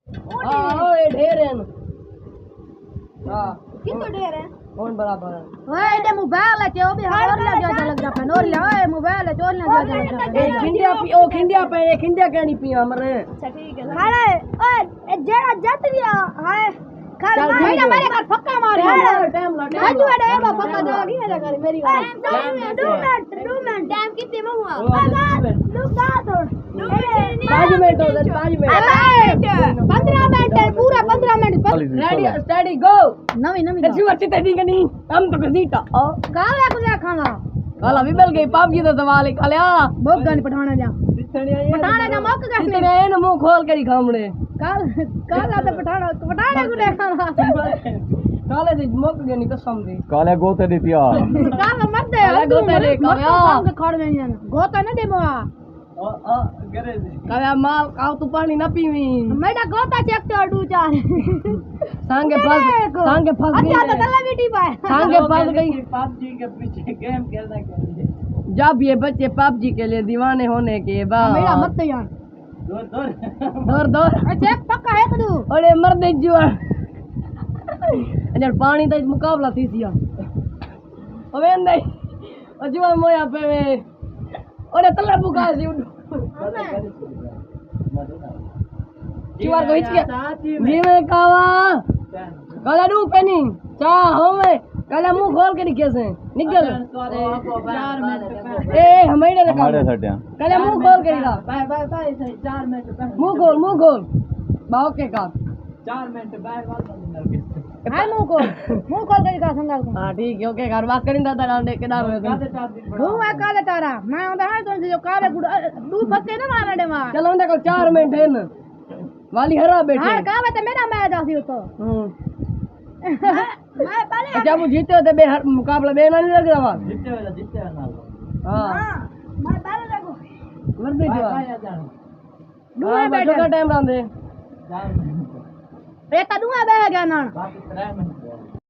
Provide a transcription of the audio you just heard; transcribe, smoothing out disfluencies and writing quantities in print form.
हां ओए ढेर है हां कितो ढेर है कौन बराबर है ओए दे मोबाइल है ओ भी और ले जा लग जा नोर ले ओए मोबाइल है चोर ले जा लग जा ए खिंडिया पी ओ खिंडिया पे खिंडिया कहनी पिया मरे अच्छा ठीक है हां ओए जेड़ा जत गया हाय खड़ मेरे घर फक्का मार टाइम लगा आज वेडे ए फक्का दो की मजा कर मेरी बात 2 मिनट टाइम कितने में हुआ रुक जा थोड़ 5 मिनट हो गए 5 मिनट 15 मिनट पूरा 15 मिनट रेडी स्टडी गो नवी कैसी अच्छी तैडी कनी हम तो कसीटा काला कुछ खाना काला भी मिल गई पाप जी तो सवाल है कालिया भोग गाने पठाना जा पठाना का मौका का कितने ए न मुंह खोल कर खामड़े काला तो पठाना को खाना काले से मुक गए नहीं कसम दे काले गोते दी तिया काला मत दे काला गोते रे कालिया काम के खड़ में नहीं गोता न दे मोआ कालिया माल काव तू पानी न पीवी मेरा गोता चेक तो अडू चार सांगे फंस गई अच्छा तो तल्ला बेटी पाए सांगे फंस गई पबजी के पीछे गेम खेलना चाहिए जब ये बच्चे पबजी के लिए दीवाने होने के बाद मेरा मत यार दौर अच्छा पक्का है कदू ओले मर दे जुआ अजर पानी तो मुकाबला थी सिया ओवे नहीं अजुआ मोया पे वे ओले तल्ला बुका सी जुआ को हिच के जी में कावा काला डू पेनी चा होवे काला मुंह खोल के दिखे से निकल 4 मिनट ए हमेड़े लगा हमारे सटिया काला मुंह खोल के दिखा बाय 4 मिनट मुंह खोल बाओ के का 4 मिनट बाहर वाला हां मुंह खोल के दिखा संगाल को हां ठीक है ओके घर बात करिन दादा डांडे के डाल में तू है काले तारा मैं आंदा है तो जो काले गुड़ तू फके ना मारने दे मार चलो उनका 4 मिनट है ना वाली हरा बैठे हां कावे तो मेरा मैच आसी तो मैं पहले अच्छा वो जीते होते बे हर मुकाबला बे ना नहीं लग रहा जीते वाला ना हां मैं पहले देखो मर दे जो दुआ बैठो का टाइम रांदे 4 मिनट ए ता दुआ बह गया ना बाकी 3 मिनट